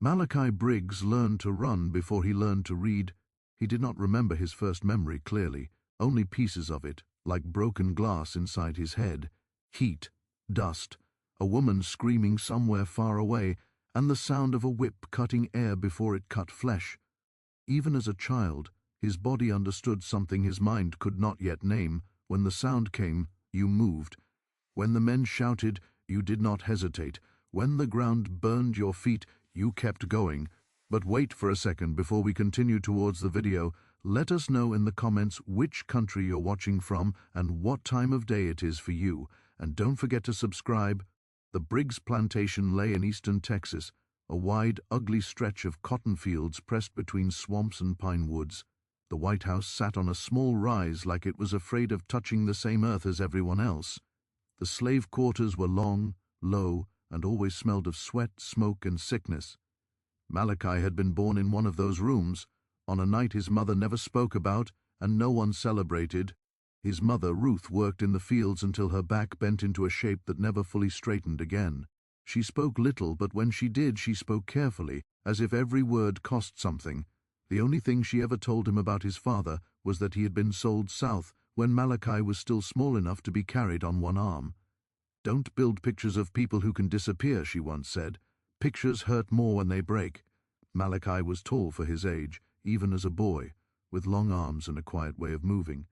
Malachi Briggs learned to run before he learned to read. He did not remember his first memory clearly, only pieces of it, like broken glass inside his head. Heat, dust, a woman screaming somewhere far away, and the sound of a whip cutting air before it cut flesh. Even as a child, his body understood something his mind could not yet name. When the sound came, you moved. When the men shouted, you did not hesitate. When the ground burned your feet, you kept going. But wait for a second before we continue towards the video. Let us know in the comments which country you're watching from and what time of day it is for you. And don't forget to subscribe. The Briggs plantation lay in eastern Texas, a wide, ugly stretch of cotton fields pressed between swamps and pine woods. The White House sat on a small rise like it was afraid of touching the same earth as everyone else. The slave quarters were long, low, and always smelled of sweat, smoke, and sickness. Malachi had been born in one of those rooms, on a night his mother never spoke about and no one celebrated. His mother, Ruth, worked in the fields until her back bent into a shape that never fully straightened again. She spoke little, but when she did, she spoke carefully, as if every word cost something. The only thing she ever told him about his father was that he had been sold south when Malachi was still small enough to be carried on one arm. "Don't build pictures of people who can disappear," she once said. "Pictures hurt more when they break." Malachi was tall for his age, even as a boy, with long arms and a quiet way of moving.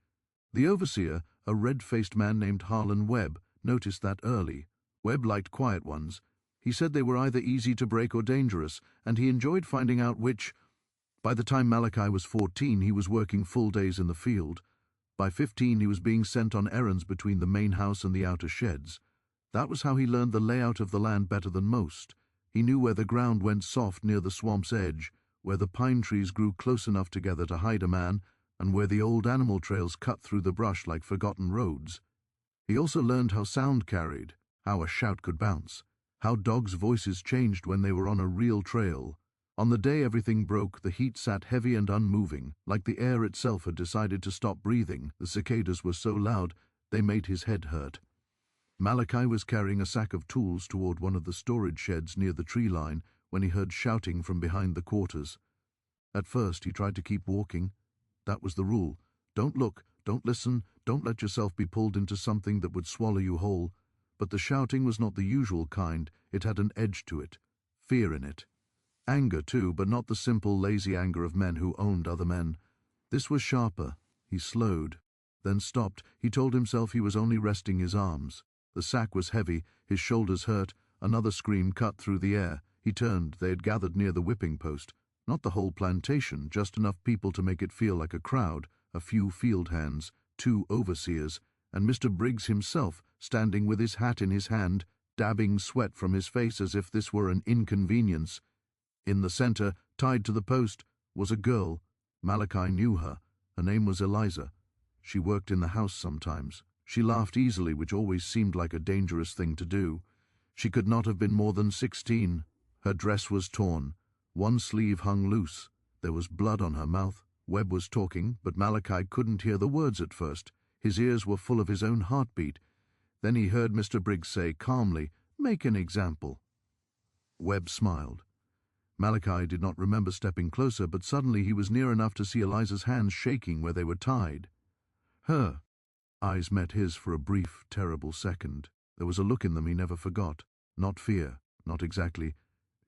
The overseer, a red-faced man named Harlan Webb, noticed that early. Webb liked quiet ones. He said they were either easy to break or dangerous, and he enjoyed finding out which. By the time Malachi was 14, he was working full days in the field. By 15, he was being sent on errands between the main house and the outer sheds. That was how he learned the layout of the land better than most. He knew where the ground went soft near the swamp's edge, where the pine trees grew close enough together to hide a man, and where the old animal trails cut through the brush like forgotten roads. He also learned how sound carried, how a shout could bounce, how dogs' voices changed when they were on a real trail. On the day everything broke, the heat sat heavy and unmoving, like the air itself had decided to stop breathing. The cicadas were so loud, they made his head hurt. Malachi was carrying a sack of tools toward one of the storage sheds near the tree line when he heard shouting from behind the quarters. At first, he tried to keep walking. That was the rule. Don't look, don't listen, don't let yourself be pulled into something that would swallow you whole. But the shouting was not the usual kind. It had an edge to it, fear in it. Anger, too, but not the simple, lazy anger of men who owned other men. This was sharper. He slowed, then stopped. He told himself he was only resting his arms. The sack was heavy, his shoulders hurt. Another scream cut through the air. He turned. They had gathered near the whipping post. Not the whole plantation, just enough people to make it feel like a crowd, a few field hands, 2 overseers, and Mr. Briggs himself, standing with his hat in his hand, dabbing sweat from his face as if this were an inconvenience. In the center, tied to the post, was a girl. Malachi knew her. Her name was Eliza. She worked in the house sometimes. She laughed easily, which always seemed like a dangerous thing to do. She could not have been more than 16. Her dress was torn. One sleeve hung loose. There was blood on her mouth. Webb was talking, but Malachi couldn't hear the words at first. His ears were full of his own heartbeat. Then he heard Mr. Briggs say calmly, "Make an example." Webb smiled. Malachi did not remember stepping closer, but suddenly he was near enough to see Eliza's hands shaking where they were tied. Her eyes met his for a brief, terrible second. There was a look in them he never forgot. Not fear, not exactly.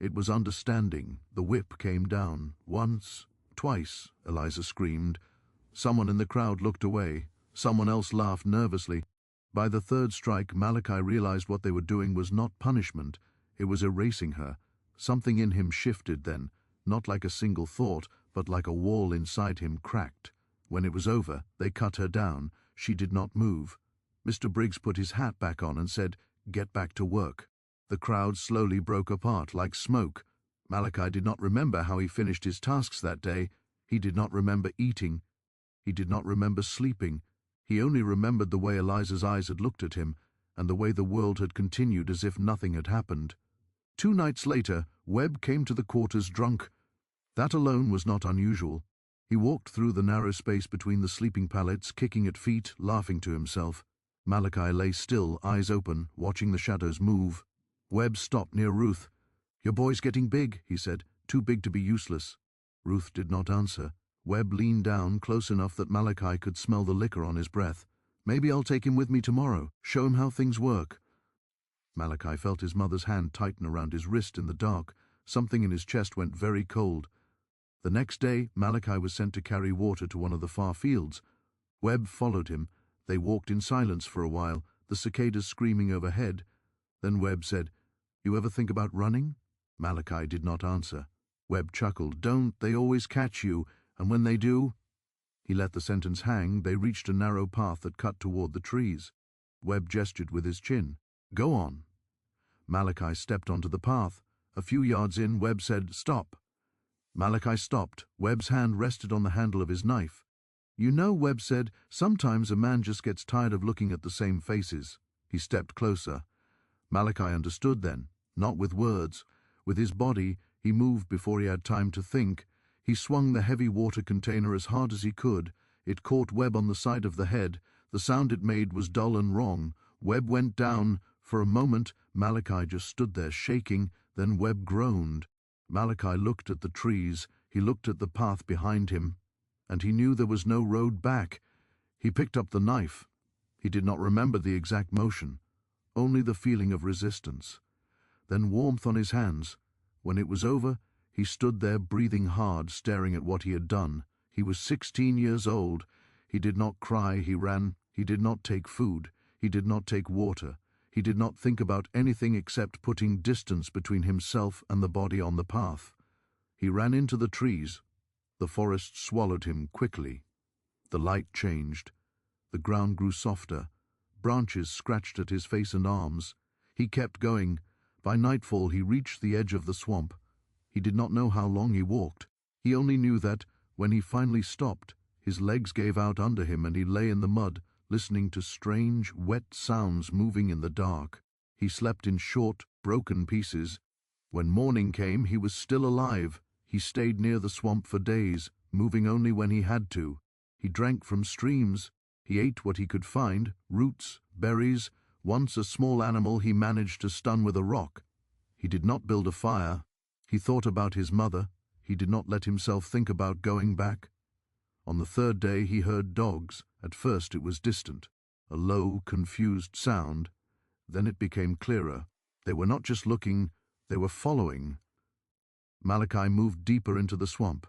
It was understanding. The whip came down. Once, twice, Eliza screamed. Someone in the crowd looked away. Someone else laughed nervously. By the third strike, Malachi realized what they were doing was not punishment. It was erasing her. Something in him shifted then, not like a single thought, but like a wall inside him cracked. When it was over, they cut her down. She did not move. Mr. Briggs put his hat back on and said, "Get back to work." The crowd slowly broke apart like smoke. Malachi did not remember how he finished his tasks that day. He did not remember eating. He did not remember sleeping. He only remembered the way Eliza's eyes had looked at him, and the way the world had continued as if nothing had happened. 2 nights later, Webb came to the quarters drunk. That alone was not unusual. He walked through the narrow space between the sleeping pallets, kicking at feet, laughing to himself. Malachi lay still, eyes open, watching the shadows move. Webb stopped near Ruth. "Your boy's getting big," he said. too big to be useless. Ruth did not answer. Webb leaned down close enough that Malachi could smell the liquor on his breath. Maybe I'll take him with me tomorrow, show him how things work. Malachi felt his mother's hand tighten around his wrist in the dark. Something in his chest went very cold. The next day, Malachi was sent to carry water to one of the far fields. Webb followed him. They walked in silence for a while, the cicadas screaming overhead. Then Webb said, "You ever think about running?" Malachi did not answer. Webb chuckled. "Don't, they always catch you, and when they do—" He let the sentence hang. They reached a narrow path that cut toward the trees. Webb gestured with his chin. "Go on." Malachi stepped onto the path. A few yards in, Webb said, "Stop." Malachi stopped. Webb's hand rested on the handle of his knife. "You know," Webb said, "sometimes a man just gets tired of looking at the same faces." He stepped closer. Malachi understood then, not with words. With his body, he moved before he had time to think. He swung the heavy water container as hard as he could. It caught Webb on the side of the head. The sound it made was dull and wrong. Webb went down. For a moment, Malachi just stood there shaking. Then Webb groaned. Malachi looked at the trees. He looked at the path behind him. And he knew there was no road back. He picked up the knife. He did not remember the exact motion, only the feeling of resistance. Then warmth on his hands. When it was over, he stood there breathing hard, staring at what he had done. He was 16 years old. He did not cry, he ran. He did not take food. He did not take water. He did not think about anything except putting distance between himself and the body on the path. He ran into the trees. The forest swallowed him quickly. The light changed. The ground grew softer. Branches scratched at his face and arms. He kept going. By nightfall he reached the edge of the swamp. He did not know how long he walked. He only knew that, when he finally stopped, his legs gave out under him and he lay in the mud, listening to strange, wet sounds moving in the dark. He slept in short, broken pieces. When morning came, he was still alive. He stayed near the swamp for days, moving only when he had to. He drank from streams. He ate what he could find, roots, berries. Once a small animal he managed to stun with a rock. He did not build a fire. He thought about his mother. He did not let himself think about going back. On the third day he heard dogs. At first it was distant, a low, confused sound. Then it became clearer. They were not just looking, they were following. Malachi moved deeper into the swamp.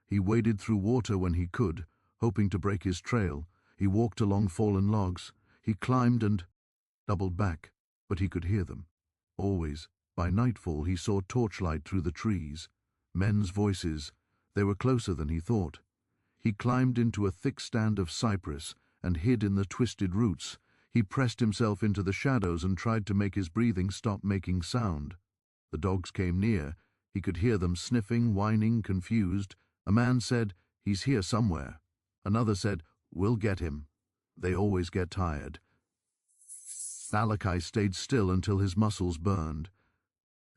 He waded through water when he could, hoping to break his trail. He walked along fallen logs. He climbed and doubled back, but he could hear them. Always. By nightfall he saw torchlight through the trees. Men's voices. They were closer than he thought. He climbed into a thick stand of cypress and hid in the twisted roots. He pressed himself into the shadows and tried to make his breathing stop making sound. The dogs came near. He could hear them sniffing, whining, confused. A man said, "He's here somewhere." Another said, "We'll get him." They always get tired. Malachi stayed still until his muscles burned.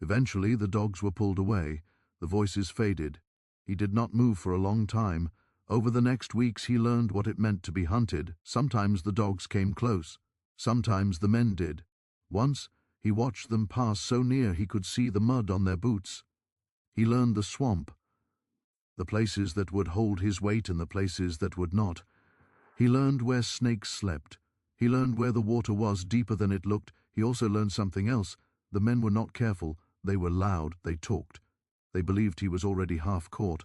Eventually the dogs were pulled away. The voices faded. He did not move for a long time. Over the next weeks he learned what it meant to be hunted. Sometimes the dogs came close. Sometimes the men did. Once he watched them pass so near he could see the mud on their boots. He learned the swamp, the places that would hold his weight and the places that would not. He learned where snakes slept. He learned where the water was deeper than it looked. He also learned something else. The men were not careful. They were loud. They talked. They believed he was already half caught.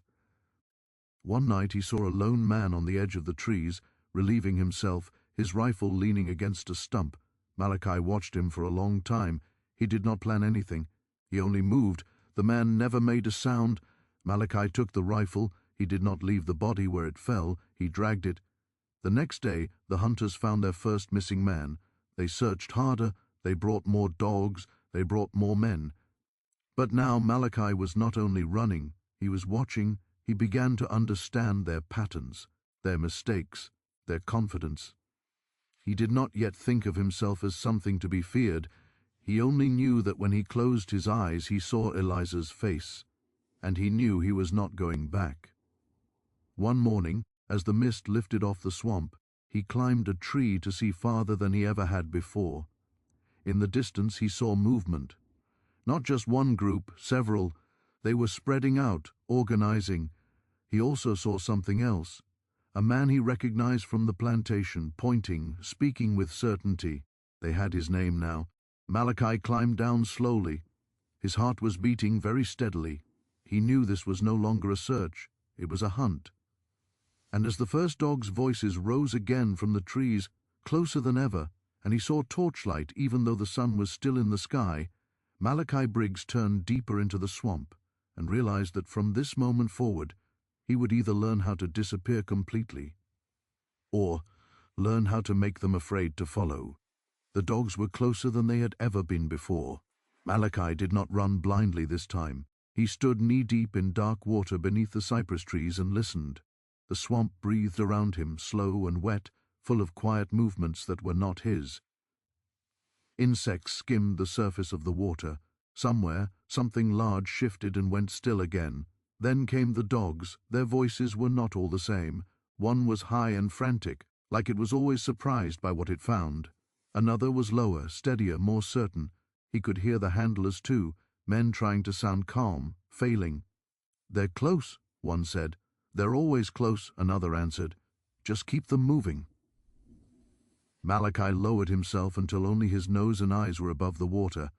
One night he saw a lone man on the edge of the trees, relieving himself, his rifle leaning against a stump. Malachi watched him for a long time. He did not plan anything. He only moved. The man never made a sound. Malachi took the rifle. He did not leave the body where it fell. He dragged it. The next day, the hunters found their first missing man. They searched harder. They brought more dogs. They brought more men. But now Malachi was not only running. He was watching. He began to understand their patterns, their mistakes, their confidence. He did not yet think of himself as something to be feared. He only knew that when he closed his eyes he saw Eliza's face, and he knew he was not going back. One morning, as the mist lifted off the swamp, he climbed a tree to see farther than he ever had before. In the distance he saw movement. Not just one group, several. They were spreading out, organizing. He also saw something else. A man he recognized from the plantation, pointing, speaking with certainty. They had his name now. Malachi climbed down slowly. His heart was beating very steadily. He knew this was no longer a search, it was a hunt. And as the first dog's voices rose again from the trees, closer than ever, and he saw torchlight even though the sun was still in the sky, Malachi Briggs turned deeper into the swamp and realized that from this moment forward, he would either learn how to disappear completely or learn how to make them afraid to follow. The dogs were closer than they had ever been before. Malachi did not run blindly this time. He stood knee-deep in dark water beneath the cypress trees and listened. The swamp breathed around him, slow and wet, full of quiet movements that were not his. Insects skimmed the surface of the water. Somewhere, something large shifted and went still again. Then came the dogs. Their voices were not all the same. One was high and frantic, like it was always surprised by what it found. Another was lower, steadier, more certain. He could hear the handlers too, men trying to sound calm, failing. "They're close," one said. "They're always close," another answered. "Just keep them moving." Malachi lowered himself until only his nose and eyes were above the water.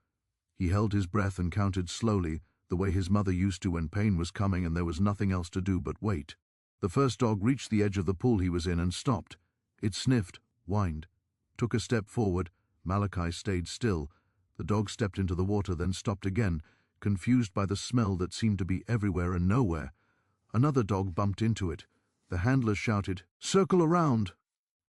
He held his breath and counted slowly, the way his mother used to when pain was coming and there was nothing else to do but wait. The first dog reached the edge of the pool he was in and stopped. It sniffed, whined, took a step forward. Malachi stayed still. The dog stepped into the water, then stopped again, confused by the smell that seemed to be everywhere and nowhere. Another dog bumped into it. The handler shouted, "Circle around!"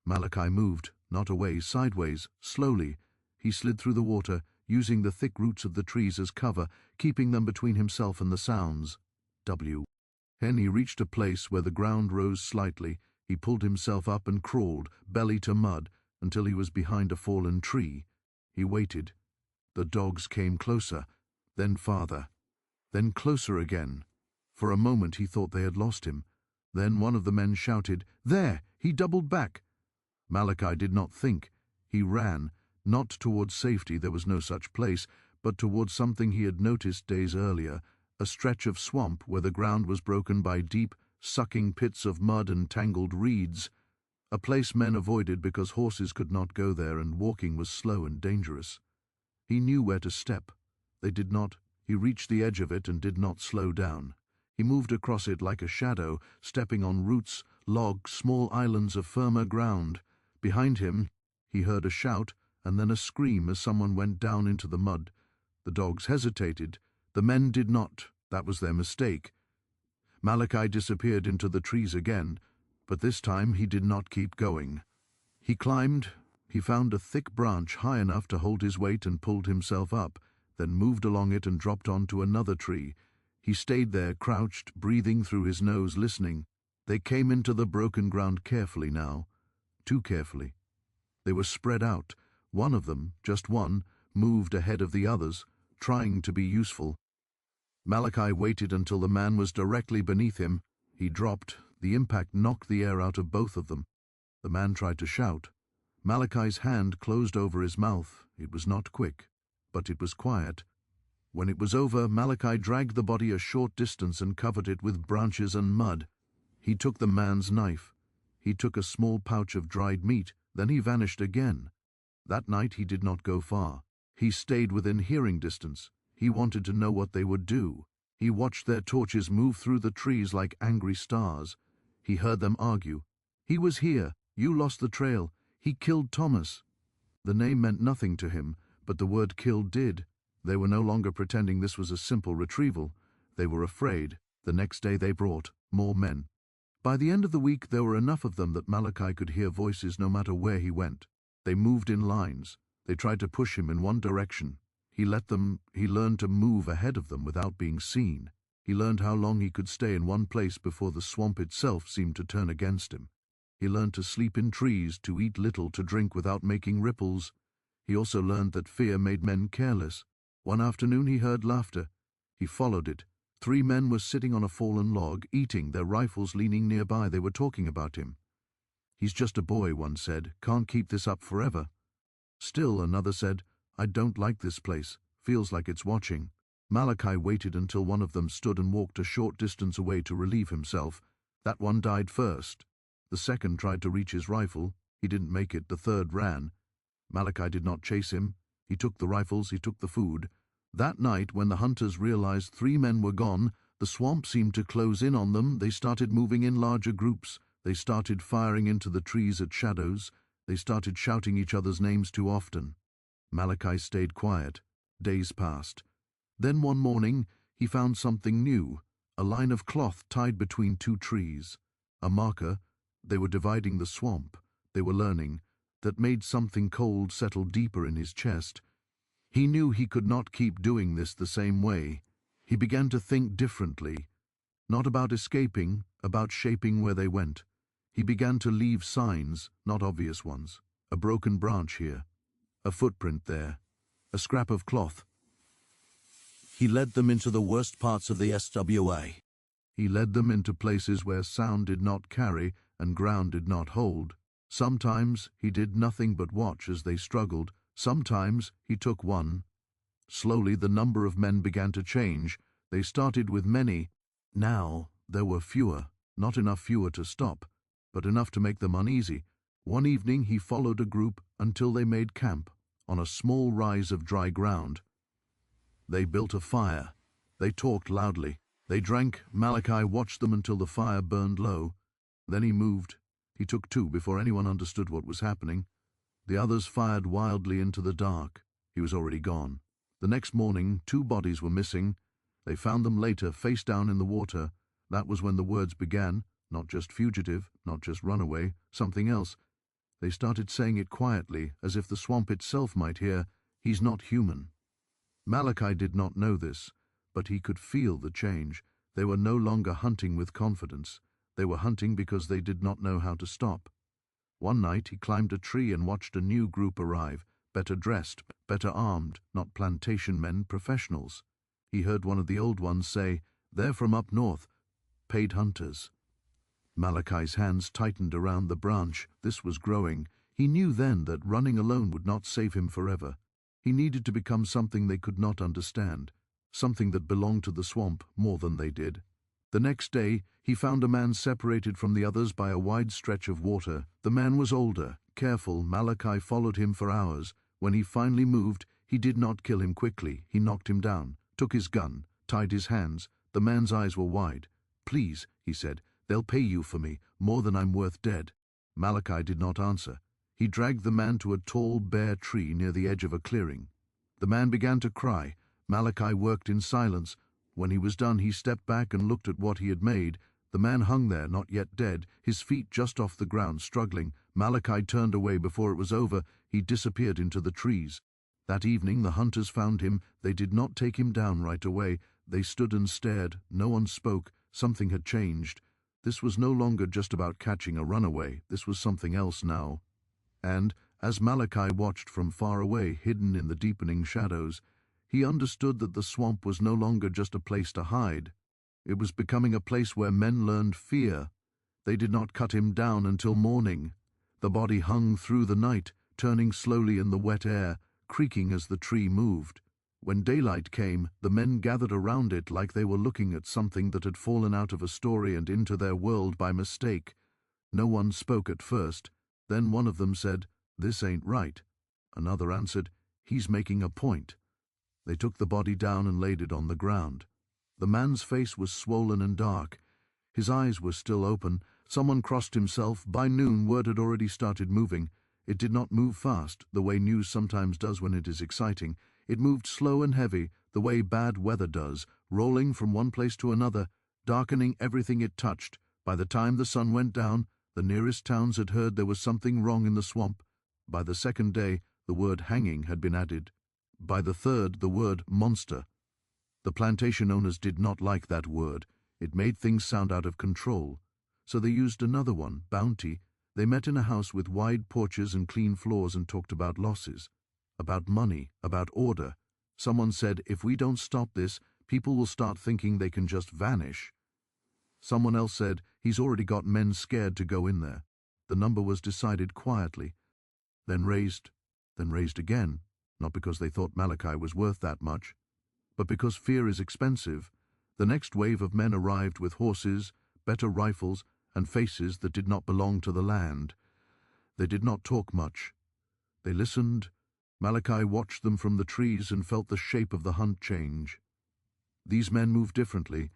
Malachi moved, not away, sideways, slowly. He slid through the water, using the thick roots of the trees as cover, keeping them between himself and the sounds. Then he reached a place where the ground rose slightly. He pulled himself up and crawled, belly to mud, until he was behind a fallen tree. He waited. The dogs came closer, then farther, then closer again. For a moment he thought they had lost him. Then one of the men shouted, "There!" He doubled back. Malachi did not think. He ran, not towards safety, there was no such place, but towards something he had noticed days earlier, a stretch of swamp where the ground was broken by deep, sucking pits of mud and tangled reeds, a place men avoided because horses could not go there and walking was slow and dangerous. He knew where to step. They did not. He reached the edge of it and did not slow down. He moved across it like a shadow, stepping on roots, logs, small islands of firmer ground. Behind him, he heard a shout and then a scream as someone went down into the mud. The dogs hesitated. The men did not. That was their mistake. Malachi disappeared into the trees again, but this time he did not keep going. He climbed. He found a thick branch high enough to hold his weight and pulled himself up, then moved along it and dropped onto another tree. He stayed there, crouched, breathing through his nose, listening. They came into the broken ground carefully now, too carefully. They were spread out. One of them, just one, moved ahead of the others, trying to be useful. Malachi waited until the man was directly beneath him. He dropped. The impact knocked the air out of both of them. The man tried to shout. Malachi's hand closed over his mouth. It was not quick, but it was quiet. When it was over, Malachi dragged the body a short distance and covered it with branches and mud. He took the man's knife. He took a small pouch of dried meat. Then he vanished again. That night he did not go far. He stayed within hearing distance. He wanted to know what they would do. He watched their torches move through the trees like angry stars. He heard them argue. "He was here. You lost the trail. He killed Thomas." The name meant nothing to him, but the word "killed" did. They were no longer pretending this was a simple retrieval. They were afraid. The next day they brought more men. By the end of the week there were enough of them that Malachi could hear voices no matter where he went. They moved in lines. They tried to push him in one direction. He let them. He learned to move ahead of them without being seen. He learned how long he could stay in one place before the swamp itself seemed to turn against him. He learned to sleep in trees, to eat little, to drink without making ripples. He also learned that fear made men careless. One afternoon he heard laughter. He followed it. 3 men were sitting on a fallen log, eating, their rifles leaning nearby. They were talking about him. "He's just a boy," one said. "Can't keep this up forever." Still, another said, "I don't like this place. Feels like it's watching." Malachi waited until one of them stood and walked a short distance away to relieve himself. That one died first. The second tried to reach his rifle. He didn't make it. The third ran. Malachi did not chase him. He took the rifles, he took the food. That night, when the hunters realized 3 men were gone, the swamp seemed to close in on them. They started moving in larger groups. They started firing into the trees at shadows. They started shouting each other's names too often. Malachi stayed quiet. Days passed. Then one morning, he found something new, a line of cloth tied between 2 trees. A marker. They were dividing the swamp. They were learning. That made something cold settle deeper in his chest. He knew he could not keep doing this the same way. He began to think differently. Not about escaping, about shaping where they went. He began to leave signs, not obvious ones. A broken branch here. A footprint there. A scrap of cloth. He led them into the worst parts of the SWA. He led them into places where sound did not carry and ground did not hold. Sometimes he did nothing but watch as they struggled. Sometimes he took one. Slowly the number of men began to change. They started with many. Now there were fewer. Not enough fewer to stop, but enough to make them uneasy. One evening he followed a group until they made camp on a small rise of dry ground. They built a fire. They talked loudly. They drank. Malachi watched them until the fire burned low. Then he moved. He took 2 before anyone understood what was happening. The others fired wildly into the dark. He was already gone. The next morning, 2 bodies were missing. They found them later, face down in the water. That was when the words began, not just fugitive, not just runaway, something else. They started saying it quietly, as if the swamp itself might hear, "He's not human." Malachi did not know this, but he could feel the change. They were no longer hunting with confidence. They were hunting because they did not know how to stop. One night he climbed a tree and watched a new group arrive, better dressed, better armed, not plantation men, professionals. He heard one of the old ones say, "They're from up north, paid hunters." Malachi's hands tightened around the branch. This was growing. He knew then that running alone would not save him forever. He needed to become something they could not understand, something that belonged to the swamp more than they did. The next day, he found a man separated from the others by a wide stretch of water. The man was older, careful. Malachi followed him for hours. When he finally moved, he did not kill him quickly. He knocked him down, took his gun, tied his hands. The man's eyes were wide. "Please," he said, "they'll pay you for me, more than I'm worth dead." Malachi did not answer. He dragged the man to a tall, bare tree near the edge of a clearing. The man began to cry. Malachi worked in silence. When he was done, he stepped back and looked at what he had made. The man hung there, not yet dead, his feet just off the ground, struggling. Malachi turned away before it was over. He disappeared into the trees. That evening the hunters found him. They did not take him down right away. They stood and stared. No one spoke. Something had changed. This was no longer just about catching a runaway. This was something else now. And, as Malachi watched from far away, hidden in the deepening shadows, he understood that the swamp was no longer just a place to hide. It was becoming a place where men learned fear. They did not cut him down until morning. The body hung through the night, turning slowly in the wet air, creaking as the tree moved. When daylight came, the men gathered around it like they were looking at something that had fallen out of a story and into their world by mistake. No one spoke at first. Then one of them said, "This ain't right." Another answered, "He's making a point." They took the body down and laid it on the ground. The man's face was swollen and dark. His eyes were still open. Someone crossed himself. By noon, word had already started moving. It did not move fast, the way news sometimes does when it is exciting. It moved slow and heavy, the way bad weather does, rolling from one place to another, darkening everything it touched. By the time the sun went down, the nearest towns had heard there was something wrong in the swamp. By the second day, the word hanging had been added. By the third, the word monster. The plantation owners did not like that word. It made things sound out of control. So they used another one, bounty. They met in a house with wide porches and clean floors and talked about losses, about money, about order. Someone said, "If we don't stop this, people will start thinking they can just vanish." Someone else said, "He's already got men scared to go in there." The number was decided quietly, then raised again, not because they thought Malachi was worth that much. But because fear is expensive, the next wave of men arrived with horses, better rifles, and faces that did not belong to the land. They did not talk much. They listened. Malachi watched them from the trees and felt the shape of the hunt change. These men moved differently.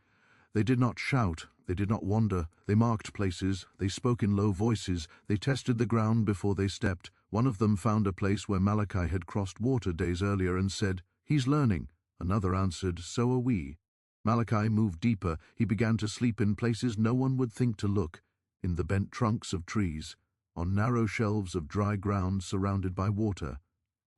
They did not shout, they did not wander, they marked places, they spoke in low voices, they tested the ground before they stepped. One of them found a place where Malachi had crossed water days earlier and said, "He's learning." Another answered, "So are we." Malachi moved deeper. He began to sleep in places no one would think to look, in the bent trunks of trees, on narrow shelves of dry ground surrounded by water.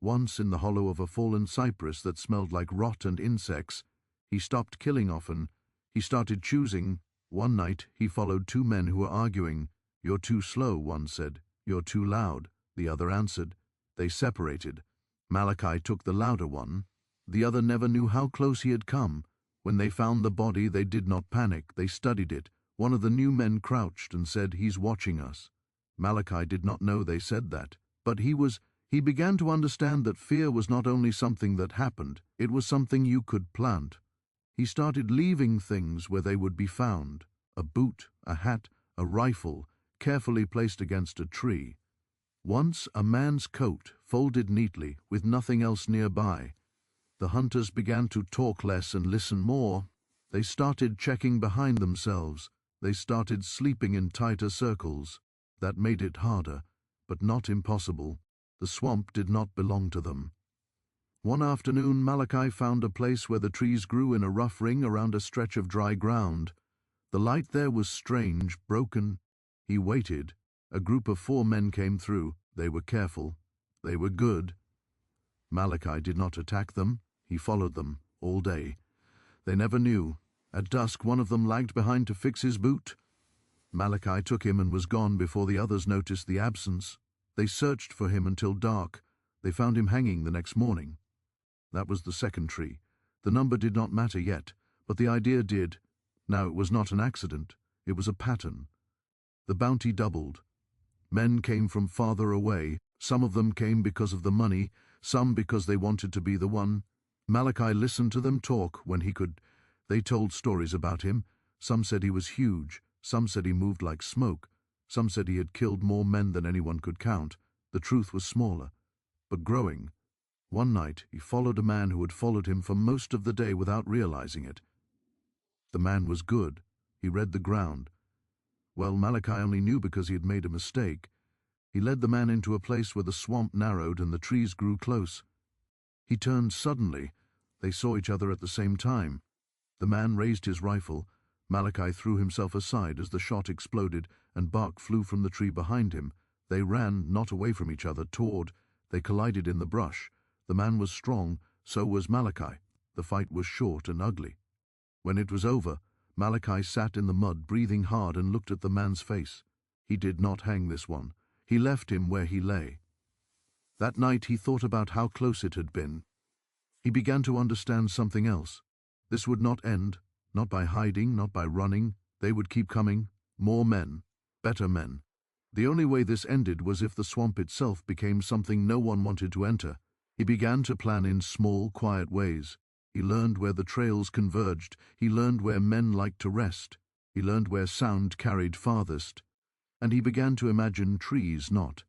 Once, in the hollow of a fallen cypress that smelled like rot and insects, he stopped killing often. He started choosing. One night, he followed two men who were arguing. "You're too slow," one said. "You're too loud," the other answered. They separated. Malachi took the louder one. The other never knew how close he had come. When they found the body, they did not panic. They studied it. One of the new men crouched and said, "He's watching us." Malachi did not know they said that, but he began to understand that fear was not only something that happened, it was something you could plant. He started leaving things where they would be found: a boot, a hat, a rifle, carefully placed against a tree. Once a man's coat, folded neatly, with nothing else nearby. The hunters began to talk less and listen more. They started checking behind themselves. They started sleeping in tighter circles. That made it harder, but not impossible. The swamp did not belong to them. One afternoon, Malachi found a place where the trees grew in a rough ring around a stretch of dry ground. The light there was strange, broken. He waited. A group of 4 men came through. They were careful. They were good. Malachi did not attack them. He followed them all day. They never knew. At dusk, one of them lagged behind to fix his boot. Malachi took him and was gone before the others noticed the absence. They searched for him until dark. They found him hanging the next morning. That was the second tree. The number did not matter yet, but the idea did. Now it was not an accident. It was a pattern. The bounty doubled. Men came from farther away. Some of them came because of the money, some because they wanted to be the one. Malachi listened to them talk when he could. They told stories about him. Some said he was huge. Some said he moved like smoke. Some said he had killed more men than anyone could count. The truth was smaller, but growing. One night, he followed a man who had followed him for most of the day without realizing it. The man was good. He read the ground. Well, Malachi only knew because he had made a mistake. He led the man into a place where the swamp narrowed and the trees grew close. He turned suddenly. They saw each other at the same time. The man raised his rifle. Malachi threw himself aside as the shot exploded, and bark flew from the tree behind him. They ran, not away from each other, toward. They collided in the brush. The man was strong, so was Malachi. The fight was short and ugly. When it was over, Malachi sat in the mud, breathing hard, and looked at the man's face. He did not hang this one. He left him where he lay. That night he thought about how close it had been. He began to understand something else. This would not end, not by hiding, not by running. They would keep coming. More men, better men. The only way this ended was if the swamp itself became something no one wanted to enter. He began to plan in small, quiet ways. He learned where the trails converged. He learned where men liked to rest. He learned where sound carried farthest. And he began to imagine trees not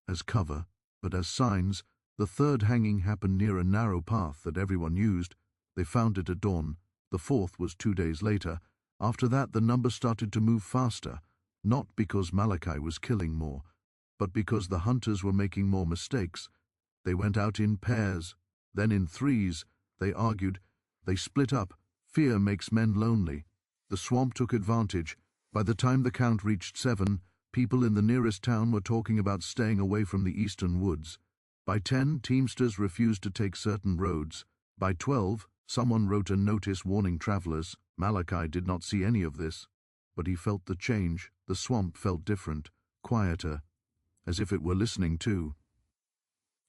as cover, but as signs. The third hanging happened near a narrow path that everyone used. They found it at dawn. The fourth was 2 days later. After that, the number started to move faster, not because Malachi was killing more, but because the hunters were making more mistakes. They went out in pairs, then in threes. They argued. They split up. Fear makes men lonely. The swamp took advantage. By the time the count reached 7, people in the nearest town were talking about staying away from the eastern woods. By 10, teamsters refused to take certain roads. By 12, someone wrote a notice warning travelers. Malachi did not see any of this, but he felt the change. The swamp felt different, quieter, as if it were listening too.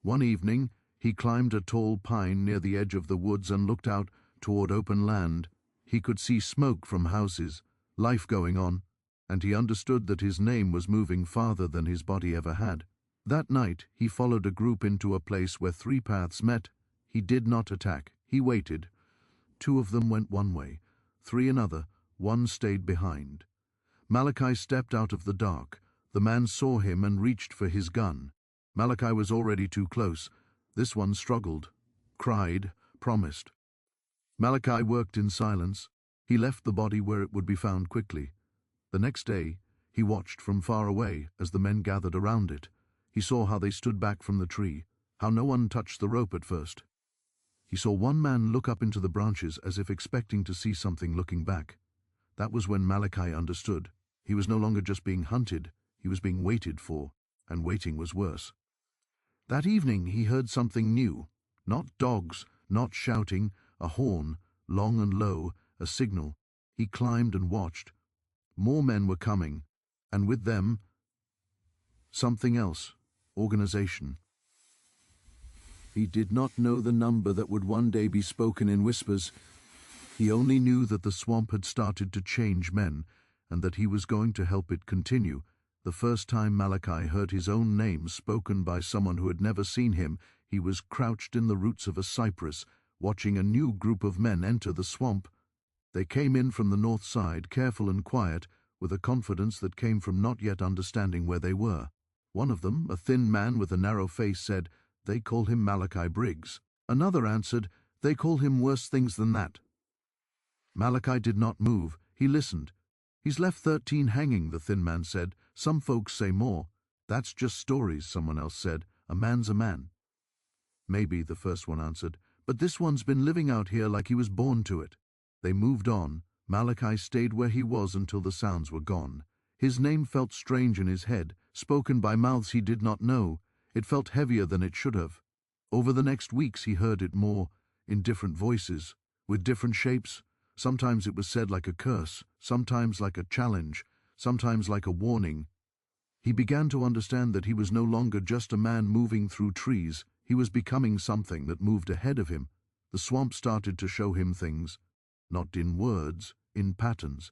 One evening, he climbed a tall pine near the edge of the woods and looked out toward open land. He could see smoke from houses, life going on, and he understood that his name was moving farther than his body ever had. That night, he followed a group into a place where 3 paths met. He did not attack. He waited. 2 of them went one way, 3 another, 1 stayed behind. Malachi stepped out of the dark. The man saw him and reached for his gun. Malachi was already too close. This one struggled, cried, promised. Malachi worked in silence. He left the body where it would be found quickly. The next day, he watched from far away as the men gathered around it. He saw how they stood back from the tree, how no one touched the rope at first. He saw one man look up into the branches as if expecting to see something looking back. That was when Malachi understood. He was no longer just being hunted, he was being waited for, and waiting was worse. That evening he heard something new. Not dogs, not shouting, a horn, long and low, a signal. He climbed and watched. More men were coming, and with them, something else, organization. He did not know the number that would one day be spoken in whispers. He only knew that the swamp had started to change men, and that he was going to help it continue. The first time Malachi heard his own name spoken by someone who had never seen him, he was crouched in the roots of a cypress, watching a new group of men enter the swamp. They came in from the north side, careful and quiet, with a confidence that came from not yet understanding where they were. One of them, a thin man with a narrow face, said, "They call him Malachi Briggs." Another answered, "They call him worse things than that." Malachi did not move. He listened. "He's left 13 hanging," the thin man said. "Some folks say more." "That's just stories," someone else said. "A man's a man." "Maybe," the first one answered, "but this one's been living out here like he was born to it." They moved on. Malachi stayed where he was until the sounds were gone. His name felt strange in his head, spoken by mouths he did not know. It felt heavier than it should have. Over the next weeks he heard it more, in different voices, with different shapes. Sometimes it was said like a curse, sometimes like a challenge, sometimes like a warning. He began to understand that he was no longer just a man moving through trees. He was becoming something that moved ahead of him. The swamp started to show him things, not in words, in patterns.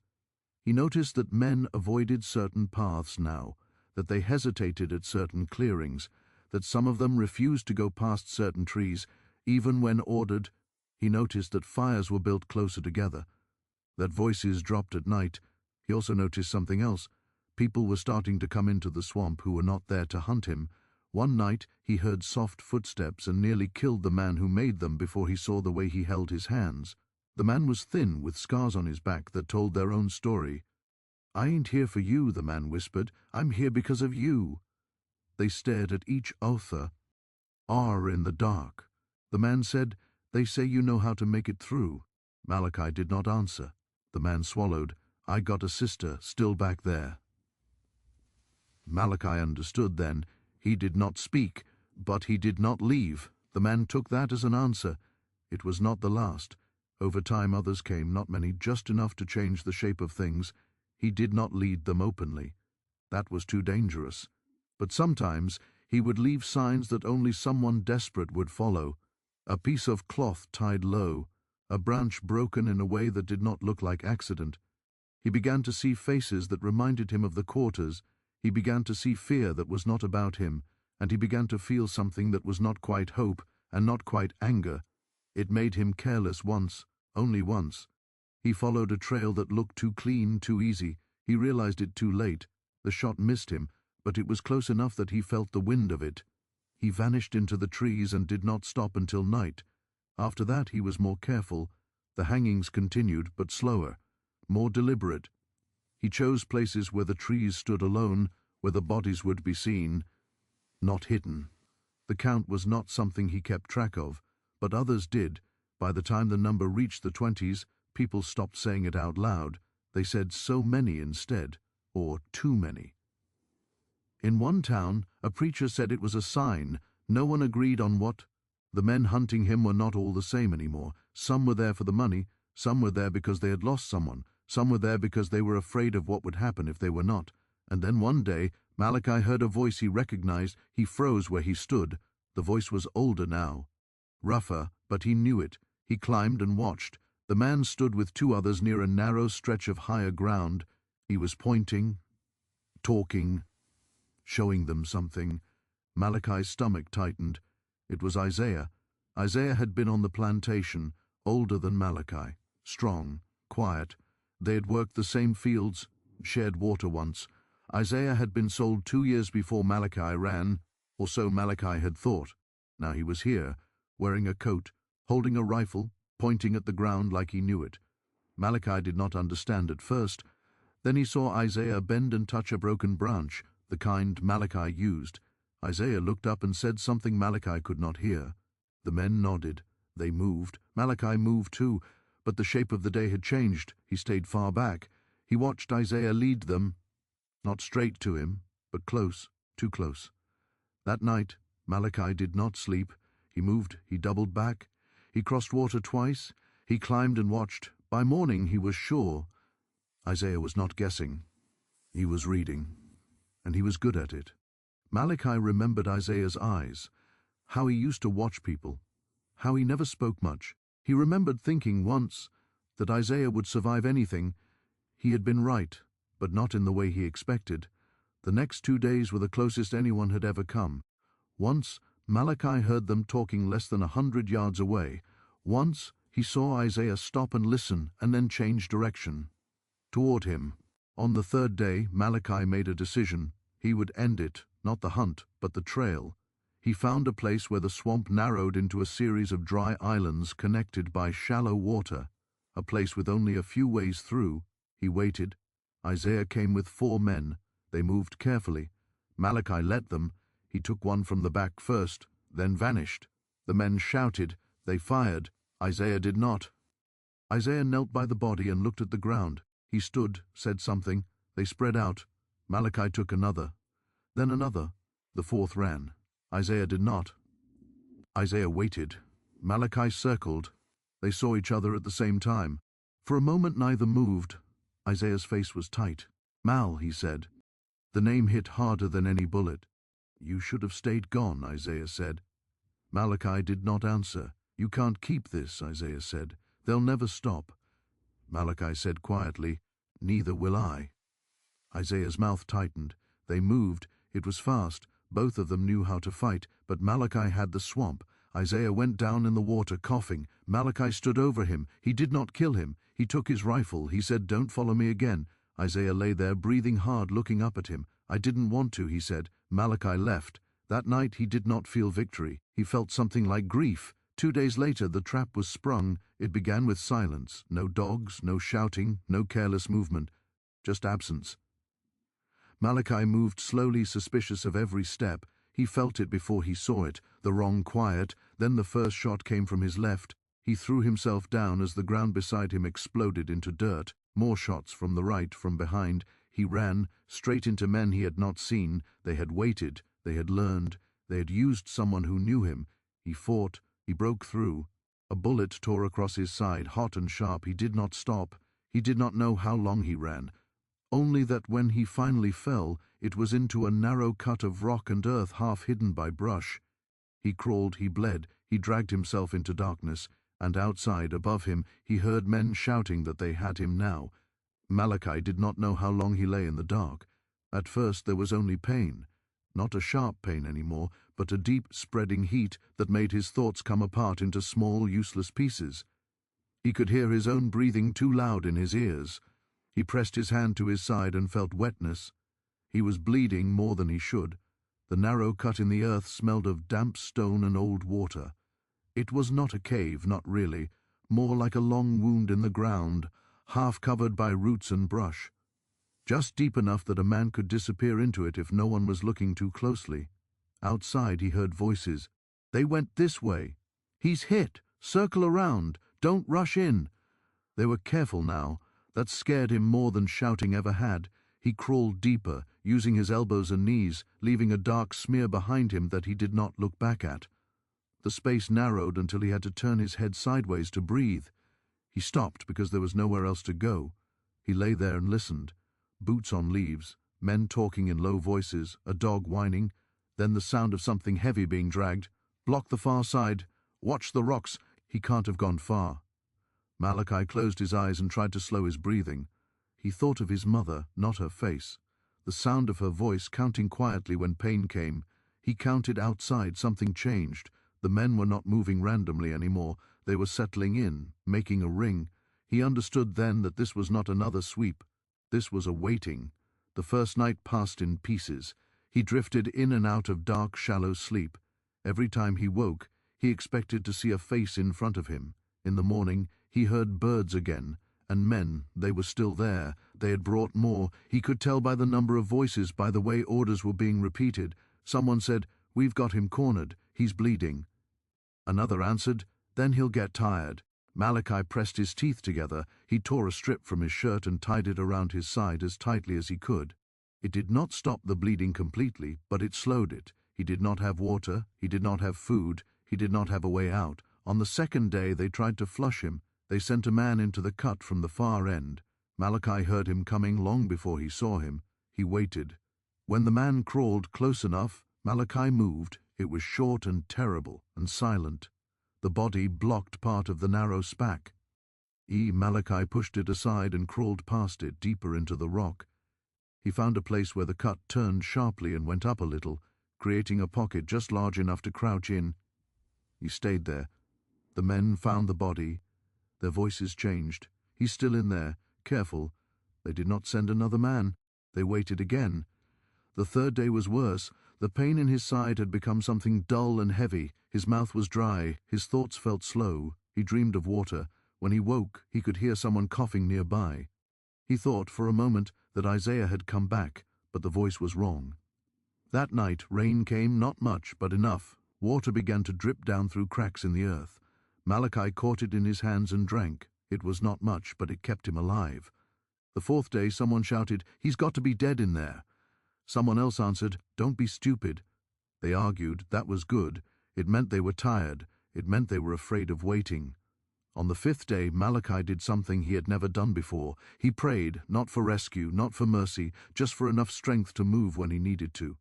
He noticed that men avoided certain paths now, that they hesitated at certain clearings, that some of them refused to go past certain trees, even when ordered. He noticed that fires were built closer together, that voices dropped at night. He also noticed something else. People were starting to come into the swamp who were not there to hunt him. One night he heard soft footsteps and nearly killed the man who made them before he saw the way he held his hands. The man was thin, with scars on his back that told their own story. "I ain't here for you," the man whispered. "I'm here because of you." They stared at each other, in the dark. The man said, "They say you know how to make it through." Malachi did not answer. The man swallowed. "I got a sister still back there." Malachi understood then. He did not speak, but he did not leave. The man took that as an answer. It was not the last. Over time others came, not many, just enough to change the shape of things. He did not lead them openly. That was too dangerous. But sometimes he would leave signs that only someone desperate would follow. A piece of cloth tied low, a branch broken in a way that did not look like accident. He began to see faces that reminded him of the quarters. He began to see fear that was not about him, and he began to feel something that was not quite hope and not quite anger. It made him careless once, only once. He followed a trail that looked too clean, too easy. He realized it too late. The shot missed him, but it was close enough that he felt the wind of it. He vanished into the trees and did not stop until night. After that he was more careful. The hangings continued, but slower, more deliberate. He chose places where the trees stood alone, where the bodies would be seen, not hidden. The count was not something he kept track of, but others did. By the time the number reached the 20s, people stopped saying it out loud. They said so many instead, or too many. In one town, a preacher said it was a sign. No one agreed on what. The men hunting him were not all the same anymore. Some were there for the money, some were there because they had lost someone, some were there because they were afraid of what would happen if they were not. And then one day, Malachi heard a voice he recognized. He froze where he stood. The voice was older now, rougher, but he knew it. He climbed and watched. The man stood with 2 others near a narrow stretch of higher ground. He was pointing, talking, showing them something. Malachi's stomach tightened. It was Isaiah. Isaiah had been on the plantation, older than Malachi, strong, quiet. They had worked the same fields, shared water once. Isaiah had been sold 2 years before Malachi ran, or so Malachi had thought. Now he was here, wearing a coat, holding a rifle, pointing at the ground like he knew it. Malachi did not understand at first. Then he saw Isaiah bend and touch a broken branch, the kind Malachi used. Isaiah looked up and said something Malachi could not hear. The men nodded. They moved. Malachi moved too, but the shape of the day had changed. He stayed far back. He watched Isaiah lead them, not straight to him, but close, too close. That night, Malachi did not sleep. He moved, he doubled back. He crossed water twice. He climbed and watched. By morning, he was sure. Isaiah was not guessing. He was reading, and he was good at it. Malachi remembered Isaiah's eyes, how he used to watch people, how he never spoke much. He remembered thinking once that Isaiah would survive anything. He had been right, but not in the way he expected. The next 2 days were the closest anyone had ever come. Once, Malachi heard them talking less than 100 yards away. Once, he saw Isaiah stop and listen and then change direction. Toward him. On the 3rd day, Malachi made a decision. He would end it, not the hunt, but the trail. He found a place where the swamp narrowed into a series of dry islands connected by shallow water, a place with only a few ways through. He waited. Isaiah came with 4 men. They moved carefully. Malachi led them. He took one from the back first, then vanished. The men shouted. They fired. Isaiah did not. Isaiah knelt by the body and looked at the ground. He stood, said something. They spread out. Malachi took another. Then another. The 4th ran. Isaiah did not. Isaiah waited. Malachi circled. They saw each other at the same time. For a moment neither moved. Isaiah's face was tight. "Mal," he said. The name hit harder than any bullet. "You should have stayed gone," Isaiah said. Malachi did not answer. "You can't keep this," Isaiah said. "They'll never stop." Malachi said quietly, "Neither will I." Isaiah's mouth tightened. They moved. It was fast. Both of them knew how to fight, but Malachi had the swamp. Isaiah went down in the water, coughing. Malachi stood over him. He did not kill him. He took his rifle. He said, "Don't follow me again." Isaiah lay there, breathing hard, looking up at him. "I didn't want to," he said. Malachi left. That night he did not feel victory. He felt something like grief. 2 days later the trap was sprung. It began with silence. No dogs, no shouting, no careless movement. Just absence. Malachi moved slowly, suspicious of every step. He felt it before he saw it. The wrong quiet. Then the first shot came from his left. He threw himself down as the ground beside him exploded into dirt. More shots from the right, from behind. He ran, straight into men he had not seen. They had waited. They had learned. They had used someone who knew him. He fought. He broke through. A bullet tore across his side, hot and sharp. He did not stop. He did not know how long he ran. Only that when he finally fell, it was into a narrow cut of rock and earth half hidden by brush. He crawled, he bled, he dragged himself into darkness, and outside, above him, he heard men shouting that they had him now. Malachi did not know how long he lay in the dark. At first there was only pain. Not a sharp pain anymore, but a deep, spreading heat that made his thoughts come apart into small, useless pieces. He could hear his own breathing too loud in his ears. He pressed his hand to his side and felt wetness. He was bleeding more than he should. The narrow cut in the earth smelled of damp stone and old water. It was not a cave, not really, more like a long wound in the ground, half covered by roots and brush. Just deep enough that a man could disappear into it if no one was looking too closely. Outside he heard voices. "They went this way. He's hit. Circle around. Don't rush in." They were careful now. That scared him more than shouting ever had. He crawled deeper, using his elbows and knees, leaving a dark smear behind him that he did not look back at. The space narrowed until he had to turn his head sideways to breathe. He stopped because there was nowhere else to go. He lay there and listened. Boots on leaves, men talking in low voices, a dog whining, then the sound of something heavy being dragged. "Block the far side. Watch the rocks." He can't have gone far. Malachi closed his eyes and tried to slow his breathing. He thought of his mother, not her face. The sound of her voice counting quietly when pain came. He counted outside. Something changed. The men were not moving randomly anymore. They were settling in, making a ring. He understood then that this was not another sweep. This was a waiting. The first night passed in pieces. He drifted in and out of dark, shallow sleep. Every time he woke, he expected to see a face in front of him. In the morning, he heard birds again, and men. They were still there. They had brought more. He could tell by the number of voices, by the way orders were being repeated. Someone said, "We've got him cornered. He's bleeding." Another answered, "Then he'll get tired." Malachi pressed his teeth together. He tore a strip from his shirt and tied it around his side as tightly as he could. It did not stop the bleeding completely, but it slowed it. He did not have water. He did not have food. He did not have a way out. On the second day they tried to flush him. They sent a man into the cut from the far end. Malachi heard him coming long before he saw him. He waited. When the man crawled close enough, Malachi moved. It was short and terrible and silent. The body blocked part of the narrow spack. Malachi pushed it aside and crawled past it, deeper into the rock. He found a place where the cut turned sharply and went up a little, creating a pocket just large enough to crouch in. He stayed there. The men found the body. Their voices changed. "He's still in there. Careful." They did not send another man. They waited again. The third day was worse. The pain in his side had become something dull and heavy. His mouth was dry. His thoughts felt slow. He dreamed of water. When he woke, he could hear someone coughing nearby. He thought for a moment that Isaiah had come back, but the voice was wrong. That night, rain came, not much, but enough. Water began to drip down through cracks in the earth. Malachi caught it in his hands and drank. It was not much, but it kept him alive. The fourth day, someone shouted, "He's got to be dead in there." Someone else answered, "Don't be stupid." They argued. That was good. It meant they were tired. It meant they were afraid of waiting. On the fifth day, Malachi did something he had never done before. He prayed, not for rescue, not for mercy, just for enough strength to move when he needed to.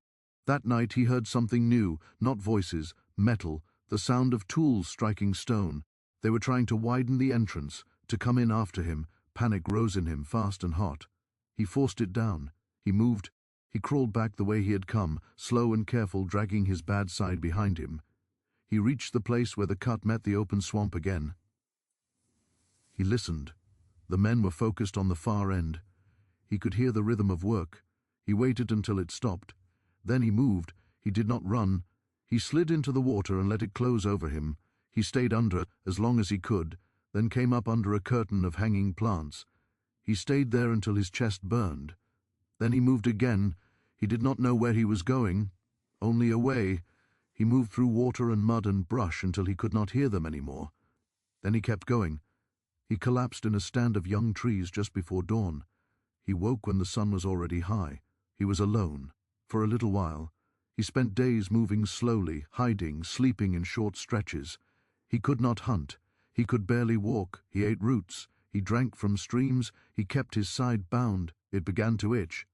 That night he heard something new, not voices, metal, the sound of tools striking stone. They were trying to widen the entrance, to come in after him. Panic rose in him, fast and hot. He forced it down. He moved. He crawled back the way he had come, slow and careful, dragging his bad side behind him. He reached the place where the cut met the open swamp again. He listened. The men were focused on the far end. He could hear the rhythm of work. He waited until it stopped. Then he moved. He did not run. He slid into the water and let it close over him. He stayed under it as long as he could, then came up under a curtain of hanging plants. He stayed there until his chest burned. Then he moved again. He did not know where he was going, only away. He moved through water and mud and brush until he could not hear them anymore. Then he kept going. He collapsed in a stand of young trees just before dawn. He woke when the sun was already high. He was alone. For a little while. He spent days moving slowly, hiding, sleeping in short stretches. He could not hunt. He could barely walk. He ate roots. He drank from streams. He kept his side bound. It began to itch.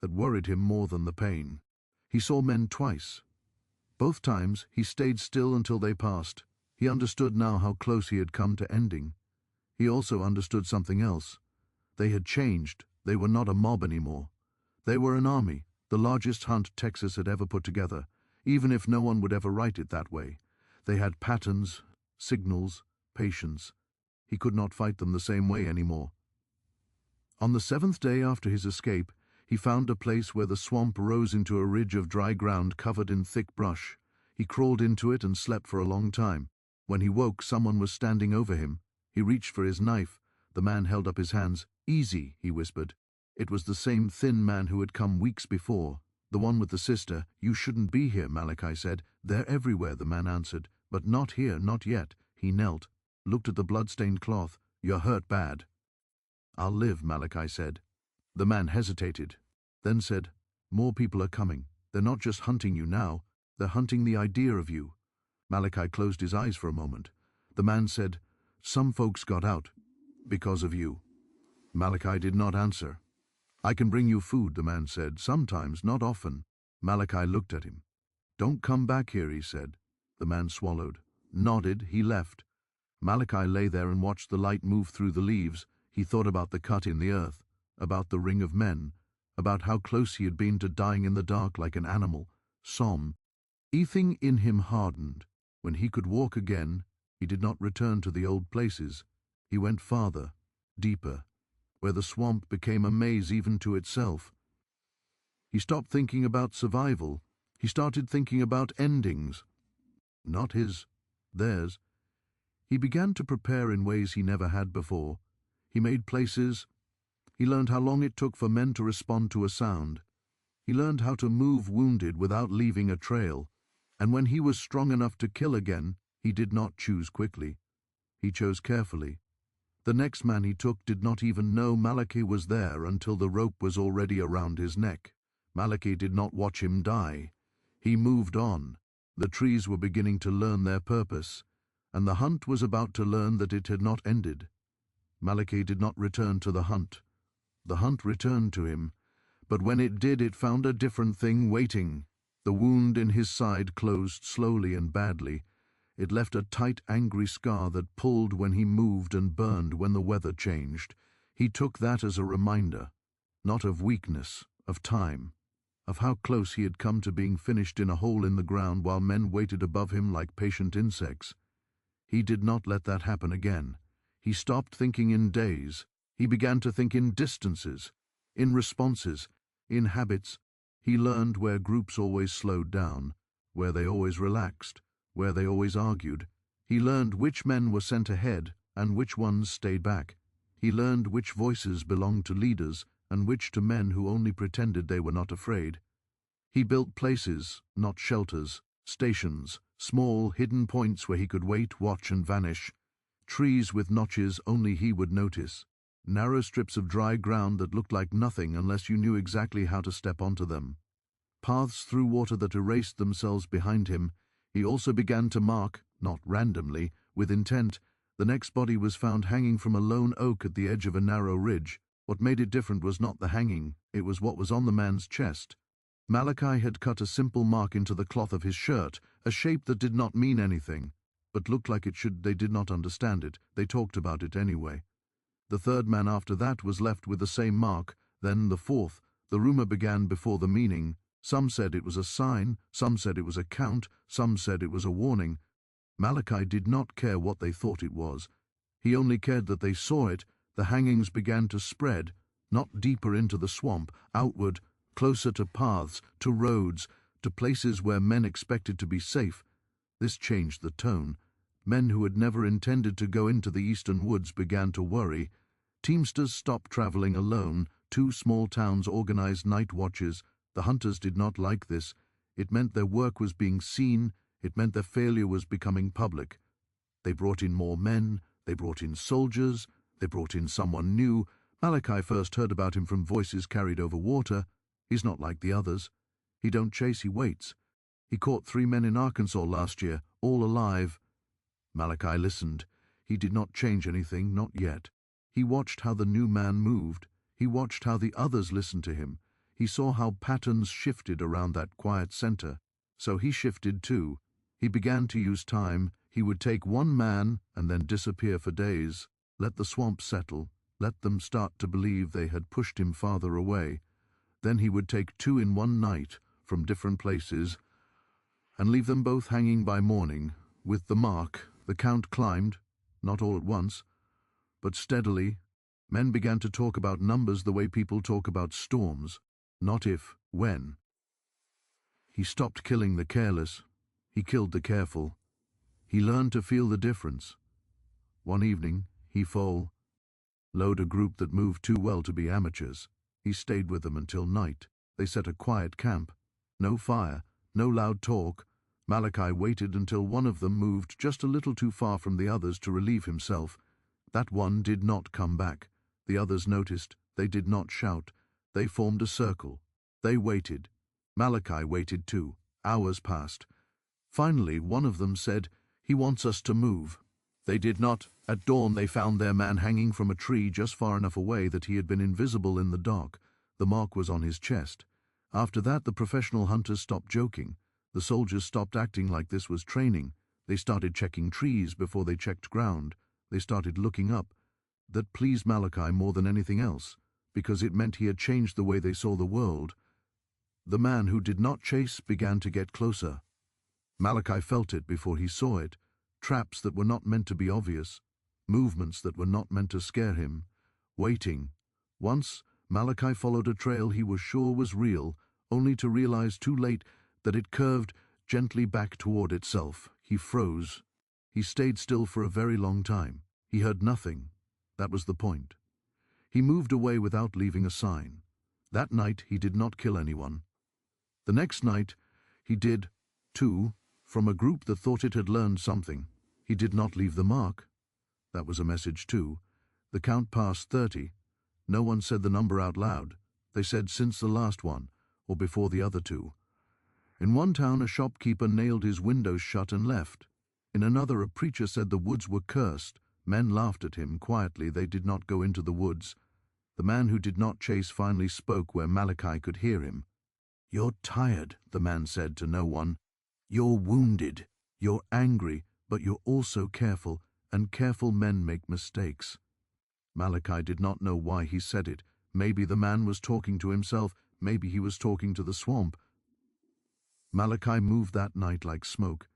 That worried him more than the pain. He saw men twice. Both times he stayed still until they passed. He understood now how close he had come to ending. He also understood something else. They had changed. They were not a mob anymore. They were an army, the largest hunt Texas had ever put together, even if no one would ever write it that way. They had patterns, signals, patience. He could not fight them the same way anymore. On the seventh day after his escape, he found a place where the swamp rose into a ridge of dry ground covered in thick brush. He crawled into it and slept for a long time. When he woke, someone was standing over him. He reached for his knife. The man held up his hands. "Easy," he whispered. It was the same thin man who had come weeks before, the one with the sister. "You shouldn't be here," Malachi said. "They're everywhere," the man answered. "But not here, not yet." He knelt, looked at the blood-stained cloth. "You're hurt bad." "I'll live," Malachi said. The man hesitated, then said, "More people are coming. They're not just hunting you now. They're hunting the idea of you." Malachi closed his eyes for a moment. The man said, "Some folks got out because of you." Malachi did not answer. "I can bring you food," the man said. "Sometimes, not often." Malachi looked at him. "Don't come back here," he said. The man swallowed, nodded. He left. Malachi lay there and watched the light move through the leaves. He thought about the cut in the earth, about the ring of men, about how close he had been to dying in the dark like an animal. Everything in him hardened. When he could walk again, He did not return to the old places. He went farther, deeper, where the swamp became a maze even to itself. He stopped thinking about survival. He started thinking about endings. Not his, theirs. He began to prepare in ways he never had before. He made places. He learned how long it took for men to respond to a sound. He learned how to move wounded without leaving a trail. And when he was strong enough to kill again, he did not choose quickly. He chose carefully. The next man he took did not even know Malachi was there until the rope was already around his neck. Malachi did not watch him die. He moved on. The trees were beginning to learn their purpose, and the hunt was about to learn that it had not ended. Malachi did not return to the hunt. The hunt returned to him, but when it did, it found a different thing waiting. The wound in his side closed slowly and badly. It left a tight, angry scar that pulled when he moved and burned when the weather changed. He took that as a reminder, not of weakness, of time, of how close he had come to being finished in a hole in the ground while men waited above him like patient insects. He did not let that happen again. He stopped thinking in days. He began to think in distances, in responses, in habits. He learned where groups always slowed down, where they always relaxed, where they always argued. He learned which men were sent ahead and which ones stayed back. He learned which voices belonged to leaders and which to men who only pretended they were not afraid. He built places, not shelters, stations, small, hidden points where he could wait, watch, and vanish. Trees with notches only he would notice. Narrow strips of dry ground that looked like nothing unless you knew exactly how to step onto them. Paths through water that erased themselves behind him. He also began to mark, not randomly, with intent. The next body was found hanging from a lone oak at the edge of a narrow ridge. What made it different was not the hanging, it was what was on the man's chest. Malachi had cut a simple mark into the cloth of his shirt, a shape that did not mean anything, but looked like it should. They did not understand it. They talked about it anyway. The third man after that was left with the same mark, then the fourth. The rumor began before the meaning. Some said it was a sign, some said it was a count, some said it was a warning. Malachi did not care what they thought it was. He only cared that they saw it. The hangings began to spread, not deeper into the swamp, outward, closer to paths, to roads, to places where men expected to be safe. This changed the tone. Men who had never intended to go into the eastern woods began to worry. Teamsters stopped traveling alone. 2 small towns organized night watches. The hunters did not like this. It meant their work was being seen. It meant their failure was becoming public. They brought in more men. They brought in soldiers. They brought in someone new. Malachi first heard about him from voices carried over water. He's not like the others. He don't chase, he waits. He caught 3 men in Arkansas last year, all alive. Malachi listened. He did not change anything, not yet. He watched how the new man moved. He watched how the others listened to him. He saw how patterns shifted around that quiet center. So he shifted too. He began to use time. He would take 1 man and then disappear for days. Let the swamp settle. Let them start to believe they had pushed him farther away. Then he would take 2 in one night from different places and leave them both hanging by morning. With the mark, the count climbed, not all at once, but steadily. Men began to talk about numbers the way people talk about storms. Not if, when. He stopped killing the careless. He killed the careful. He learned to feel the difference. One evening, he followed a group that moved too well to be amateurs. He stayed with them until night. They set a quiet camp. No fire, no loud talk. Malachi waited until one of them moved just a little too far from the others to relieve himself. That one did not come back. The others noticed. They did not shout. They formed a circle. They waited. Malachi waited too. Hours passed. Finally, one of them said, "He wants us to move." They did not. At dawn they found their man hanging from a tree just far enough away that he had been invisible in the dark. The mark was on his chest. After that, the professional hunters stopped joking. The soldiers stopped acting like this was training. They started checking trees before they checked ground. They started looking up. That pleased Malachi more than anything else, because it meant he had changed the way they saw the world. The man who did not chase began to get closer. Malachi felt it before he saw it. traps that were not meant to be obvious, movements that were not meant to scare him, waiting. Once, Malachi followed a trail he was sure was real, only to realize too late that it curved gently back toward itself. He froze. He stayed still for a very long time. He heard nothing. That was the point. He moved away without leaving a sign. That night he did not kill anyone. The next night he did, too, from a group that thought it had learned something. He did not leave the mark. That was a message too. The count passed 30. No one said the number out loud. They said since the last one, or before the other two. In one town a shopkeeper nailed his windows shut and left. In another a preacher said the woods were cursed. Men laughed at him quietly. They did not go into the woods. The man who did not chase finally spoke where Malachi could hear him. "You're tired," the man said to no one. "You're wounded. You're angry, but you're also careful, and careful men make mistakes." Malachi did not know why he said it. Maybe the man was talking to himself. Maybe he was talking to the swamp. Malachi moved that night like smoke.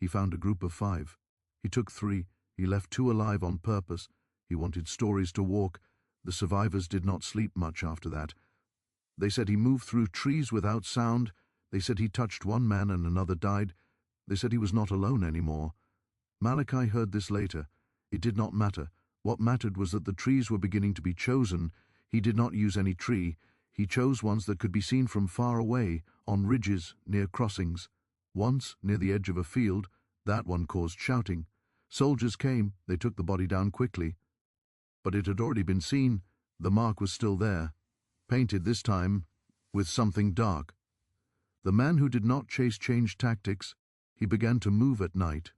He found a group of 5. He took 3. He left 2 alive on purpose. He wanted stories to walk. The survivors did not sleep much after that. They said he moved through trees without sound. They said he touched one man and another died. They said he was not alone anymore. Malachi heard this later. It did not matter. What mattered was that the trees were beginning to be chosen. He did not use any tree. He chose ones that could be seen from far away, on ridges, near crossings. Once, near the edge of a field, that one caused shouting. Soldiers came. They took the body down quickly. But it had already been seen. The mark was still there, painted this time with something dark. The man who did not chase changed tactics. He began to move at night.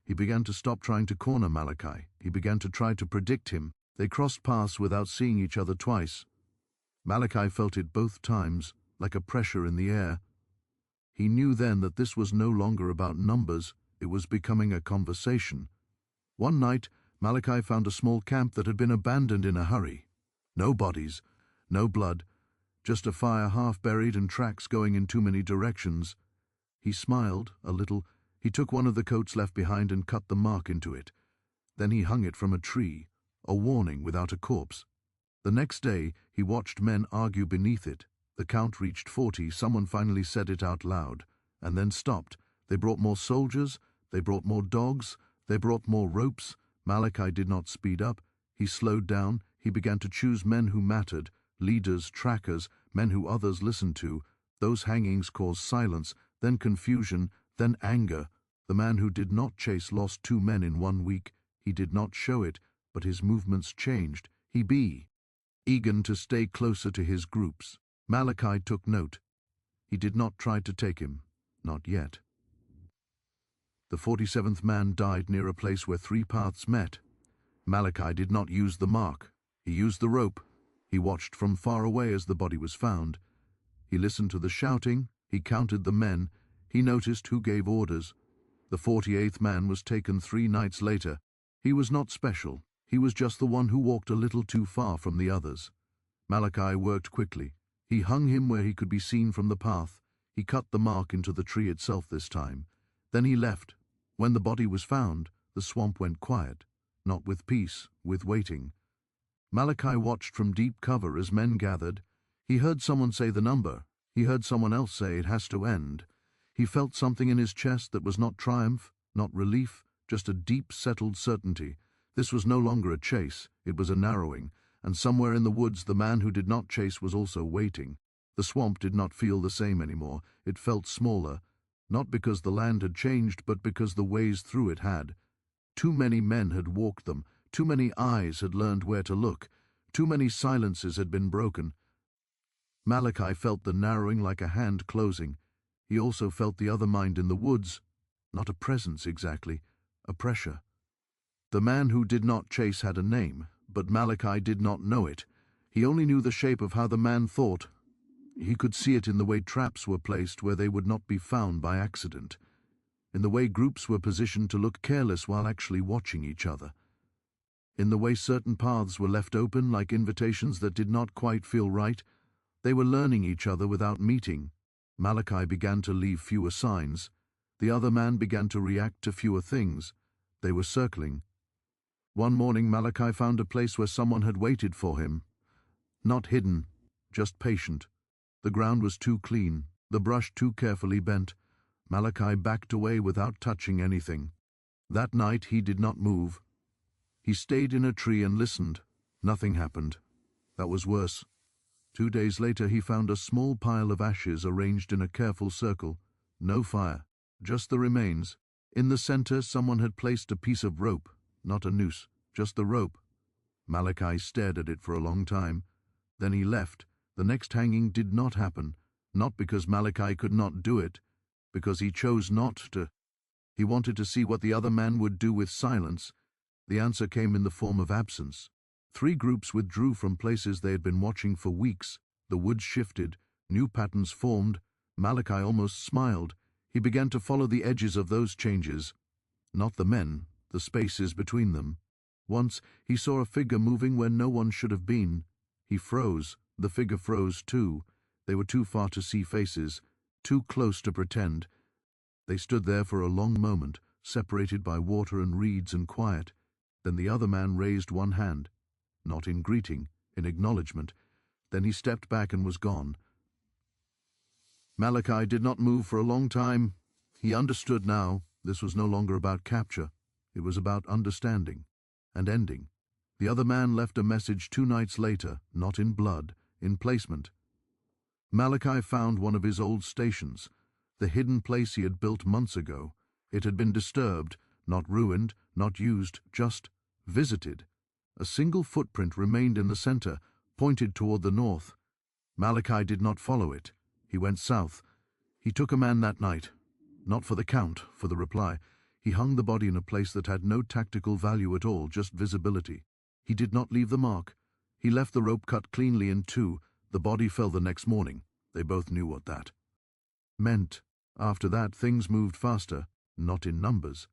He began to stop trying to corner Malachi. He began to try to predict him. They crossed paths without seeing each other twice. Malachi felt it both times, like a pressure in the air. He knew then that this was no longer about numbers. It was becoming a conversation. One night, Malachi found a small camp that had been abandoned in a hurry. No bodies, no blood, just a fire half buried and tracks going in too many directions. He smiled a little. He took one of the coats left behind and cut the mark into it. Then he hung it from a tree, a warning without a corpse. The next day, he watched men argue beneath it. The count reached 40. Someone finally said it out loud, and then stopped. They brought more soldiers. They brought more dogs. They brought more ropes. Malachi did not speed up. He slowed down. He began to choose men who mattered, leaders, trackers, men who others listened to. Those hangings caused silence, then confusion, then anger. The man who did not chase lost 2 men in 1 week. He did not show it, but his movements changed. He be eager to stay closer to his groups. Malachi took note. He did not try to take him, not yet. The 47th man died near a place where 3 paths met. Malachi did not use the mark. He used the rope. He watched from far away as the body was found. He listened to the shouting. He counted the men. He noticed who gave orders. The 48th man was taken 3 nights later. He was not special. He was just the one who walked a little too far from the others. Malachi worked quickly. He hung him where he could be seen from the path. He cut the mark into the tree itself this time. Then he left. When the body was found, the swamp went quiet, not with peace, with waiting. Malachi watched from deep cover as men gathered. He heard someone say the number. He heard someone else say it has to end. He felt something in his chest that was not triumph, not relief, just a deep, settled certainty. This was no longer a chase. It was a narrowing, and somewhere in the woods the man who did not chase was also waiting. The swamp did not feel the same anymore. It felt smaller, not because the land had changed, but because the ways through it had. Too many men had walked them. Too many eyes had learned where to look. Too many silences had been broken. Malachi felt the narrowing like a hand closing. He also felt the other mind in the woods. Not a presence exactly, a pressure. The man who did not chase had a name, but Malachi did not know it. He only knew the shape of how the man thought. He could see it in the way traps were placed where they would not be found by accident, in the way groups were positioned to look careless while actually watching each other, in the way certain paths were left open like invitations that did not quite feel right. They were learning each other without meeting. Malachi began to leave fewer signs. The other man began to react to fewer things. They were circling. One morning Malachi found a place where someone had waited for him. Not hidden, just patient. The ground was too clean, the brush too carefully bent. Malachi backed away without touching anything. That night he did not move. He stayed in a tree and listened. Nothing happened. That was worse. 2 days later he found a small pile of ashes arranged in a careful circle. No fire, just the remains. In the center someone had placed a piece of rope, not a noose, just the rope. Malachi stared at it for a long time. Then he left. The next hanging did not happen, not because Malachi could not do it, because he chose not to. He wanted to see what the other man would do with silence. The answer came in the form of absence. 3 groups withdrew from places they had been watching for weeks. The woods shifted, new patterns formed. Malachi almost smiled. He began to follow the edges of those changes. Not the men, the spaces between them. Once he saw a figure moving where no one should have been. He froze. The figure froze too. They were too far to see faces, too close to pretend. They stood there for a long moment, separated by water and reeds and quiet. Then the other man raised one hand, not in greeting, in acknowledgement. Then he stepped back and was gone. Malachi did not move for a long time. He understood now. This was no longer about capture. It was about understanding and ending. The other man left a message 2 nights later, not in blood, in placement. Malachi found one of his old stations, the hidden place he had built months ago. It had been disturbed, not ruined, not used, just visited. A single footprint remained in the center, pointed toward the north. Malachi did not follow it. He went south. He took a man that night. Not for the count, for the reply. He hung the body in a place that had no tactical value at all, just visibility. He did not leave the mark. He left the rope cut cleanly in 2. The body fell the next morning. They both knew what that meant. After that, things moved faster, not in numbers,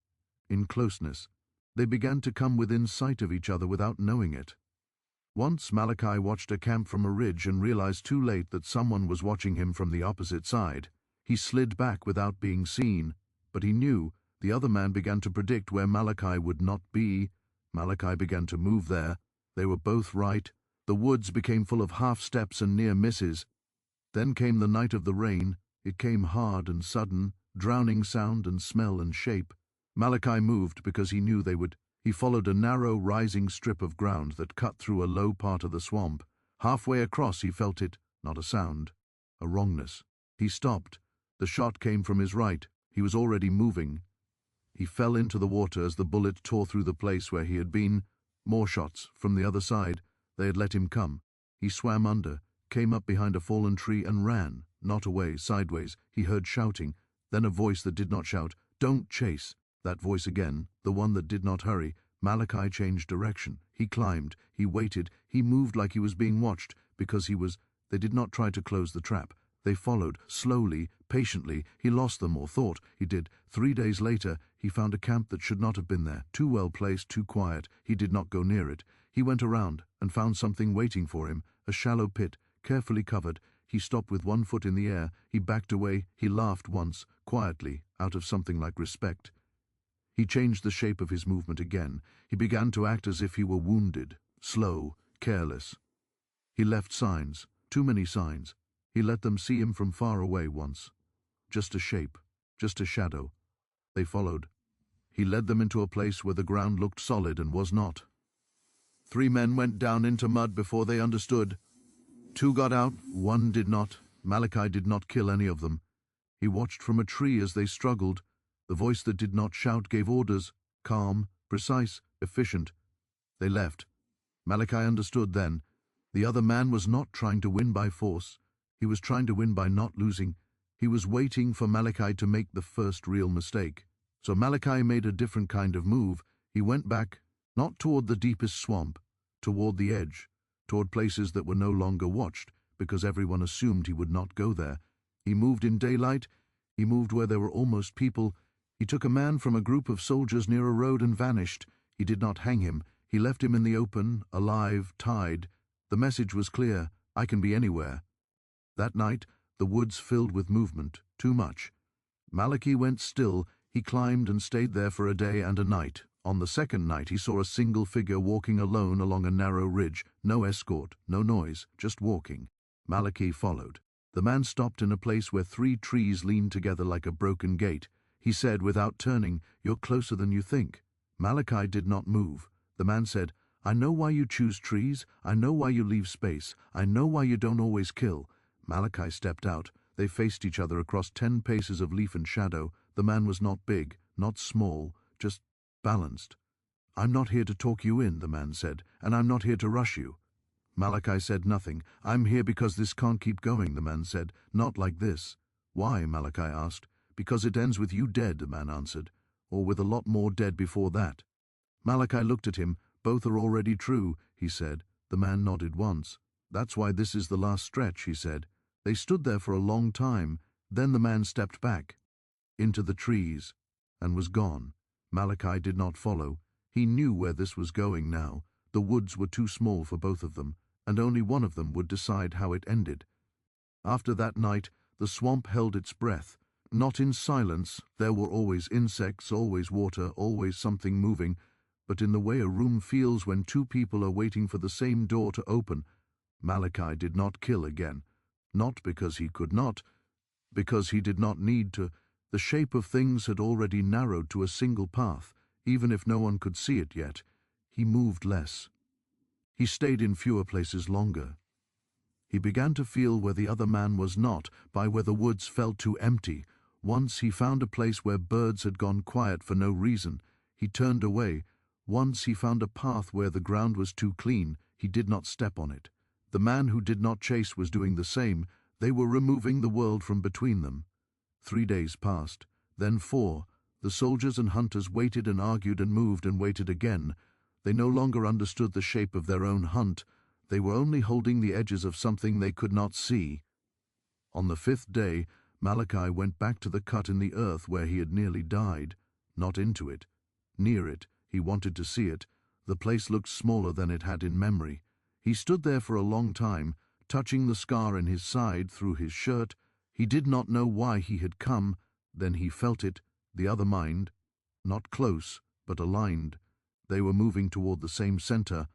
in closeness. They began to come within sight of each other without knowing it. Once Malachi watched a camp from a ridge and realized too late that someone was watching him from the opposite side. He slid back without being seen, but he knew. The other man began to predict where Malachi would not be. Malachi began to move there. They were both right. The woods became full of half-steps and near misses. Then came the night of the rain. It came hard and sudden, drowning sound and smell and shape. Malachi moved because he knew they would. He followed a narrow, rising strip of ground that cut through a low part of the swamp. Halfway across he felt it, not a sound, a wrongness. He stopped. The shot came from his right. He was already moving. He fell into the water as the bullet tore through the place where he had been. More shots, from the other side. They had let him come. He swam under, came up behind a fallen tree and ran, not away, sideways. He heard shouting, then a voice that did not shout, "Don't chase." That voice again, the one that did not hurry. Malachi changed direction. He climbed, he waited, he moved like he was being watched, because he was. They did not try to close the trap. They followed, slowly, patiently. He lost them, or thought he did. 3 days later, he found a camp that should not have been there, too well placed, too quiet. He did not go near it. He went around and found something waiting for him, a shallow pit, carefully covered. He stopped with 1 foot in the air. He backed away. He laughed once, quietly, out of something like respect. He changed the shape of his movement again. He began to act as if he were wounded, slow, careless. He left signs, too many signs. He let them see him from far away once. Just a shape, just a shadow. They followed. He led them into a place where the ground looked solid and was not. 3 men went down into mud before they understood. 2 got out, 1 did not. Malachi did not kill any of them. He watched from a tree as they struggled. The voice that did not shout gave orders, calm, precise, efficient. They left. Malachi understood then. The other man was not trying to win by force. He was trying to win by not losing. He was waiting for Malachi to make the first real mistake. So Malachi made a different kind of move. He went back, not toward the deepest swamp, toward the edge, toward places that were no longer watched, because everyone assumed he would not go there. He moved in daylight. He moved where there were almost people. He took a man from a group of soldiers near a road and vanished. He did not hang him. He left him in the open, alive, tied. The message was clear: I can be anywhere. That night, the woods filled with movement, too much. Malachi went still. He climbed and stayed there for a day and a night, On the second night he saw a single figure walking alone along a narrow ridge, no escort, no noise, just walking. Malachi followed. The man stopped in a place where 3 trees leaned together like a broken gate. He said without turning, "You're closer than you think." Malachi did not move. The man said, "I know why you choose trees. I know why you leave space. I know why you don't always kill." Malachi stepped out. They faced each other across 10 paces of leaf and shadow. The man was not big, not small, just balanced. "I'm not here to talk you in," the man said, "and I'm not here to rush you." Malachi said nothing. "I'm here because this can't keep going," the man said. "Not like this." "Why?" Malachi asked. "Because it ends with you dead," the man answered. "Or with a lot more dead before that." Malachi looked at him. "Both are already true," he said. The man nodded once. "That's why this is the last stretch," he said. They stood there for a long time. Then the man stepped back into the trees and was gone. Malachi did not follow. He knew where this was going now. The woods were too small for both of them, and only one of them would decide how it ended. After that night, the swamp held its breath. Not in silence. There were always insects, always water, always something moving, but in the way a room feels when 2 people are waiting for the same door to open. Malachi did not kill again. Not because he could not, because he did not need to. The shape of things had already narrowed to a single path, even if no one could see it yet. He moved less. He stayed in fewer places longer. He began to feel where the other man was not, by where the woods felt too empty. Once he found a place where birds had gone quiet for no reason. He turned away. Once he found a path where the ground was too clean. He did not step on it. The man who did not chase was doing the same. They were removing the world from between them. 3 days passed, then 4. The soldiers and hunters waited and argued and moved and waited again. They no longer understood the shape of their own hunt. They were only holding the edges of something they could not see. On the 5th day, Malachi went back to the cut in the earth where he had nearly died. Not into it. Near it. He wanted to see it. The place looked smaller than it had in memory. He stood there for a long time, touching the scar in his side through his shirt. He did not know why he had come. Then he felt it, the other mind. Not close, but aligned. They were moving toward the same center.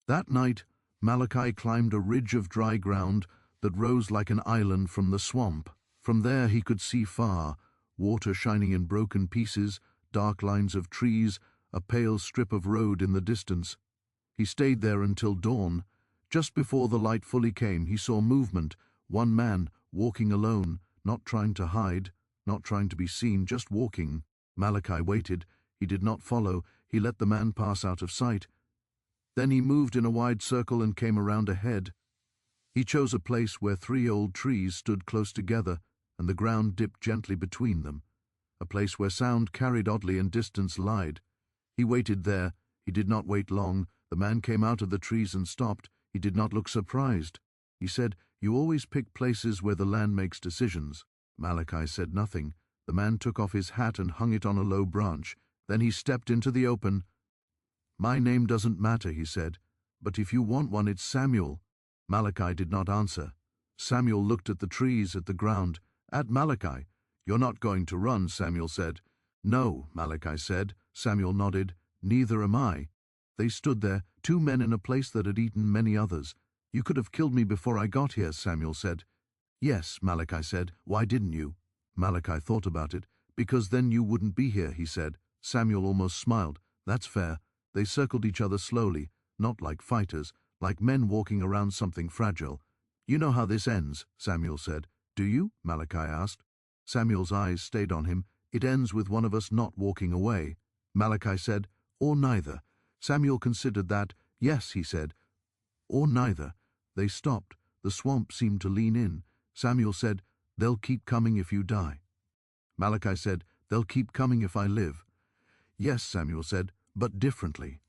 That night, Malachi climbed a ridge of dry ground that rose like an island from the swamp. From there he could see far, water shining in broken pieces, dark lines of trees, a pale strip of road in the distance. He stayed there until dawn. Just before the light fully came, he saw movement. One man, walking alone, not trying to hide, not trying to be seen, just walking. Malachi waited. He did not follow. He let the man pass out of sight. Then he moved in a wide circle and came around ahead. He chose a place where 3 old trees stood close together, and the ground dipped gently between them. A place where sound carried oddly and distance lied. He waited there. He did not wait long. The man came out of the trees and stopped. He did not look surprised. He said, "You always pick places where the land makes decisions." Malachi said nothing. The man took off his hat and hung it on a low branch. Then he stepped into the open. "My name doesn't matter," he said, "but if you want one, it's Samuel." Malachi did not answer. Samuel looked at the trees, at the ground, at Malachi. "You're not going to run," Samuel said. "No," Malachi said. Samuel nodded. "Neither am I." They stood there, 2 men in a place that had eaten many others. "You could have killed me before I got here," Samuel said. "Yes," Malachi said. "Why didn't you?" Malachi thought about it. "Because then you wouldn't be here," he said. Samuel almost smiled. "That's fair." They circled each other slowly, not like fighters, like men walking around something fragile. "You know how this ends," Samuel said. "Do you?" Malachi asked. Samuel's eyes stayed on him. "It ends with one of us not walking away." Malachi said, "Or neither." Samuel considered that. "Yes," he said, "or neither." They stopped. The swamp seemed to lean in. Samuel said, "They'll keep coming if you die." Malachi said, "They'll keep coming if I live." "Yes," Samuel said, "but differently."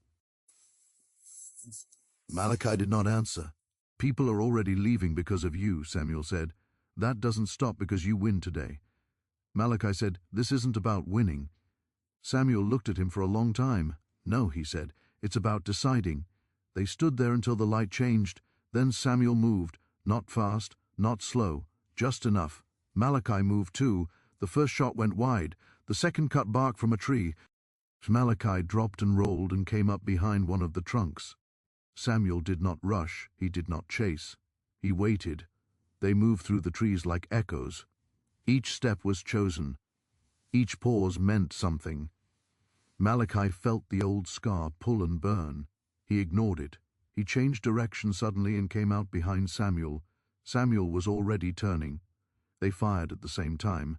Malachi did not answer. "People are already leaving because of you," Samuel said. "That doesn't stop because you win today." Malachi said, "This isn't about winning." Samuel looked at him for a long time. "No," he said, "it's about deciding." They stood there until the light changed. Then Samuel moved, not fast, not slow, just enough. Malachi moved too. The first shot went wide. The second cut bark from a tree. Malachi dropped and rolled and came up behind one of the trunks. Samuel did not rush, he did not chase. He waited. They moved through the trees like echoes. Each step was chosen. Each pause meant something. Malachi felt the old scar pull and burn. He ignored it. He changed direction suddenly and came out behind Samuel. Samuel was already turning. They fired at the same time.